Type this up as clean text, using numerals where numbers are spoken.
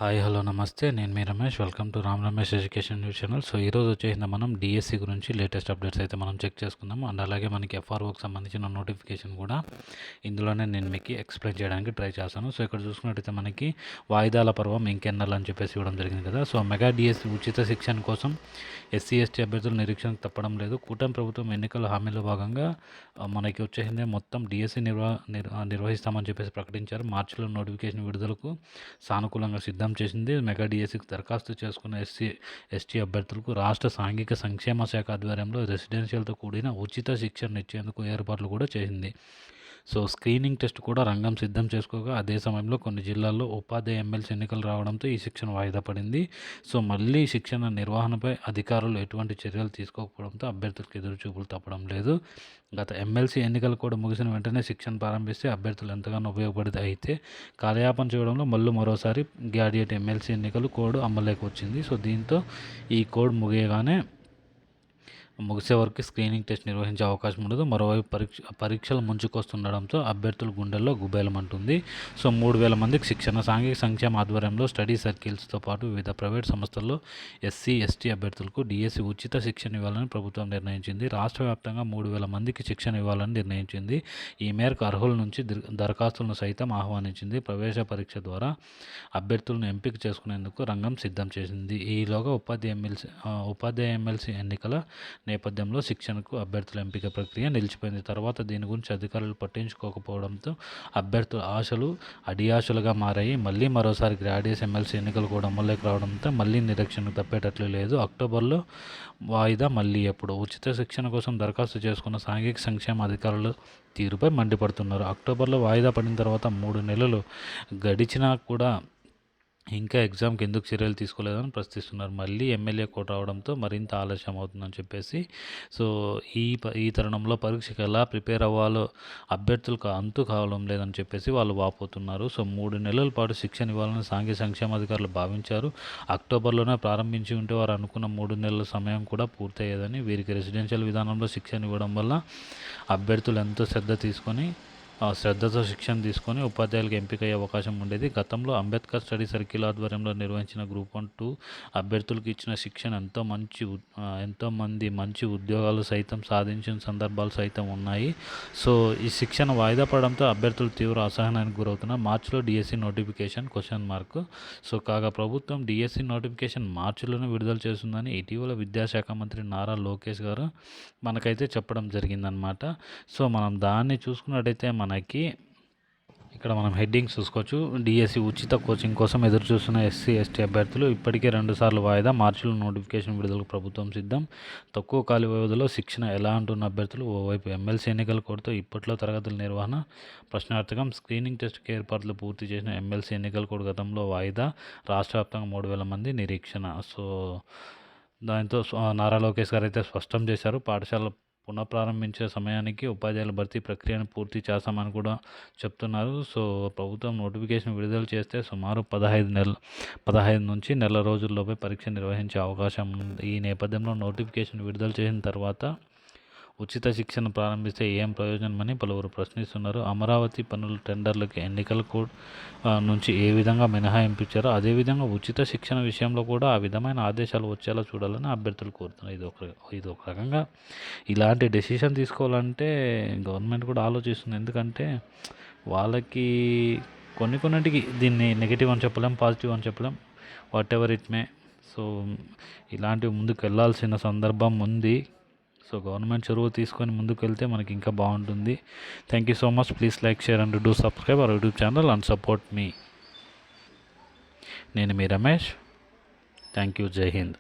Hi hello నమస్తే. నేను మీ Ramesh. Welcome to Ram Ramesh education news channel. So ఈరోజు వచ్చేసింది మనం డిఎస్సి గురించి లేటెస్ట్ అప్డేట్స్ అయితే మనం చెక్ చేసుకుందాము. అండ్ అలాగే మనకి ఎఫ్ఆర్ఓకి సంబంధించిన నోటిఫికేషన్ కూడా ఇందులోనే నేను మీకు ఎక్స్ప్లెయిన్ చేయడానికి ట్రై చేస్తాను. సో ఇక్కడ చూసుకున్నట్టయితే మనకి వాయిదాల పర్వం ఇంకెన్నెల అని చెప్పేసి ఇవ్వడం జరిగింది కదా. సో మెగా డిఎస్సి ఉచిత శిక్షణ కోసం ఎస్సీ ఎస్టీ అభ్యర్థులు నిరీక్షణకు తప్పడం లేదు. కూటమి ప్రభుత్వం ఎన్నికల హామీలో భాగంగా మనకి వచ్చేసిందే మొత్తం డిఎస్సి నిర్వహిస్తామని చెప్పేసి ప్రకటించారు. మార్చిలో నోటిఫికేషన్ విడుదలకు సానుకూలంగా సిద్ధం చేసింది. మెగా డిఎస్సికి దరఖాస్తు చేసుకున్న ఎస్సీ ఎస్టీ అభ్యర్థులకు రాష్ట్ర సాంఘిక సంక్షేమ శాఖ ఆధ్వర్యంలో రెసిడెన్షియల్తో కూడిన ఉచిత శిక్షణ ఇచ్చేందుకు ఏర్పాట్లు కూడా చేసింది. సో స్క్రీనింగ్ టెస్ట్ కూడా రంగం సిద్ధం చేసుకోగా అదే సమయంలో కొన్ని జిల్లాల్లో ఉపాధ్యాయ ఎమ్మెల్సీ ఎన్నికలు రావడంతో ఈ శిక్షణ వాయిదా పడింది. సో మళ్ళీ శిక్షణ నిర్వహణపై అధికారులు ఎటువంటి చర్యలు తీసుకోకపోవడంతో అభ్యర్థులకు ఎదురుచూపులు తప్పడం లేదు. గత ఎమ్మెల్సీ ఎన్నికలు కూడా ముగిసిన వెంటనే శిక్షణ ప్రారంభిస్తే అభ్యర్థులు ఎంతగానో ఉపయోగపడింది. అయితే కాలయాపన చేయడంలో మరోసారి గ్రాడ్యుయేట్ ఎమ్మెల్సీ ఎన్నికలు కోడ్ అమల్లోకి వచ్చింది. సో దీంతో ఈ కోడ్ ముగిసే వరకు స్క్రీనింగ్ టెస్ట్ నిర్వహించే అవకాశం ఉండదు. మరోవైపు పరీక్షలు ముంచుకొస్తుండడంతో అభ్యర్థుల గుండెల్లో గుబేలమంటుంది. సో 3,000 మందికి శిక్షణ. సాంఘిక సంక్షేమ ఆధ్వర్యంలో స్టడీ సర్కిల్స్తో పాటు వివిధ ప్రైవేట్ సంస్థల్లో ఎస్సీ ఎస్టీ అభ్యర్థులకు డిఎస్సి ఉచిత శిక్షణ ఇవ్వాలని ప్రభుత్వం నిర్ణయించింది. రాష్ట్ర వ్యాప్తంగా 3,000 మందికి శిక్షణ ఇవ్వాలని నిర్ణయించింది. ఈ మేరకు అర్హుల నుంచి దరఖాస్తులను సైతం ఆహ్వానించింది. ప్రవేశ పరీక్ష ద్వారా అభ్యర్థులను ఎంపిక చేసుకునేందుకు రంగం సిద్ధం చేసింది. ఈలోగా ఉపాధ్యాయ ఎమ్మెల్సీ ఎన్నికల నేపథ్యంలో శిక్షణకు అభ్యర్థుల ఎంపిక ప్రక్రియ నిలిచిపోయింది. తర్వాత దీని గురించి అధికారులు పట్టించుకోకపోవడంతో అభ్యర్థుల ఆశలు అడియాశలుగా మారాయి. మరోసారి గ్రాడ్యుయేట్ ఎమ్మెల్సీ ఎన్నికలు కూడా అమల్లోకి రావడంతో మళ్ళీ నిరీక్షణకు తప్పేటట్లు లేదు. అక్టోబర్లో వాయిదా మళ్ళీ ఎప్పుడు? ఉచిత శిక్షణ కోసం దరఖాస్తు చేసుకున్న సాంఘిక సంక్షేమ అధికారులు తీరుపై మండిపడుతున్నారు. అక్టోబర్లో వాయిదా పడిన తర్వాత 3 నెలలు గడిచినా కూడా ఇంకా ఎగ్జామ్కి ఎందుకు చర్యలు తీసుకోలేదని ప్రశ్నిస్తున్నారు. మళ్ళీ ఎమ్మెల్యే కోట రావడంతో మరింత ఆలస్యం అవుతుందని చెప్పేసి సో ఈ తరుణంలో పరీక్షకు ఎలా ప్రిపేర్ అవ్వాలో అభ్యర్థులకు అంతు కావడం లేదని చెప్పేసి వాళ్ళు వాపోతున్నారు. సో 3 నెలల పాటు శిక్షణ ఇవ్వాలని సాంఘిక సంక్షేమాధికారులు భావించారు. అక్టోబర్లోనే ప్రారంభించి ఉంటే వారు అనుకున్న 3 నెలల సమయం కూడా పూర్తయ్యేదని. వీరికి రెసిడెన్షియల్ విధానంలో శిక్షణ ఇవ్వడం వల్ల అభ్యర్థులు ఎంతో శ్రద్ధతో శిక్షణ తీసుకొని ఉపాధ్యాయులకు ఎంపికయ్యే అవకాశం ఉండేది. గతంలో అంబేద్కర్ స్టడీ సర్కిల్ ఆధ్వర్యంలో నిర్వహించిన గ్రూప్ 1-2 అభ్యర్థులకు ఇచ్చిన శిక్షణ ఎంతోమంది మంచి ఉద్యోగాలు సైతం సాధించిన సందర్భాలు సైతం ఉన్నాయి. సో ఈ శిక్షణ వాయిదా పడడంతో అభ్యర్థులు తీవ్ర అసహనానికి గురవుతున్నారు. మార్చిలో డిఎస్సి నోటిఫికేషన్ ? సో కాగా ప్రభుత్వం డిఎస్సి నోటిఫికేషన్ మార్చిలోనే విడుదల చేస్తుందని ఇటీవల విద్యాశాఖ మంత్రి నారా లోకేష్ గారు మనకైతే చెప్పడం జరిగిందనమాట. సో మనం దాన్ని చూసుకున్నట్టయితే మనకి ఇక్కడ మనం హెడ్డింగ్స్ చూసుకోవచ్చు. డిఎస్సి ఉచిత కోచింగ్ కోసం ఎదురు చూస్తున్న ఎస్సీ ఎస్టీ అభ్యర్థులు ఇప్పటికే 2 సార్లు వాయిదా. మార్చిలో నోటిఫికేషన్ విడుదలకు ప్రభుత్వం సిద్ధం. తక్కువ కాల వ్యవధిలో శిక్షణ ఎలా అంటున్న అభ్యర్థులు. ఓవైపు ఎమ్మెల్సీ ఎన్నికల కోడ్తో ఇప్పట్లో తరగతుల నిర్వహణ ప్రశ్నార్థకం. స్క్రీనింగ్ టెస్ట్కి ఏర్పాట్లు పూర్తి చేసిన ఎమ్మెల్సీ ఎన్నికల కోడ్ గతంలో వాయిదా. రాష్ట్ర వ్యాప్తంగా 3,000 మంది నిరీక్షణ. సో దాంతో నారా లోకేష్ గారు అయితే స్పష్టం చేశారు. పాఠశాల పునఃప్రారంభించే సమయానికి ఉపాధ్యాయుల భర్తీ ప్రక్రియను పూర్తి చేస్తామని కూడా చెప్తున్నారు. సో ప్రభుత్వం నోటిఫికేషన్ విడుదల చేస్తే సుమారు 15 నుంచి నెల రోజుల్లోపే పరీక్ష నిర్వహించే అవకాశం ఉంది. ఈ నేపథ్యంలో నోటిఫికేషన్ విడుదల చేసిన తర్వాత ఉచిత శిక్షణ ప్రారంభిస్తే ఏం ప్రయోజనమని పలువురు ప్రశ్నిస్తున్నారు. అమరావతి పనుల టెండర్లకి ఎన్నికల కోడ్ నుంచి ఏ విధంగా మినహాయింపు ఇచ్చారో అదేవిధంగా ఉచిత శిక్షణ విషయంలో కూడా ఆ విధమైన ఆదేశాలు వచ్చేలా చూడాలని అభ్యర్థులు కోరుతున్నారు. ఇది ఒక రకంగా ఇలాంటి డెసిషన్ తీసుకోవాలంటే గవర్నమెంట్ కూడా ఆలోచిస్తుంది. ఎందుకంటే వాళ్ళకి కొన్నిటికి దీన్ని నెగిటివ్ అని చెప్పలేం, పాజిటివ్ అని చెప్పలేం, what ever it may. So ఇలాంటివి ముందుకు వెళ్ళాల్సిన సందర్భం ఉంది. సో గవర్నమెంట్ చొరవ తీసుకొని ముందుకు వెళ్తే మనకి ఇంకా బాగుంటుంది. Thank you so much. Please like, share and do subscribe our YouTube channel and support మీ. నేను మీ రమేష్. Thank you. జై హింద్.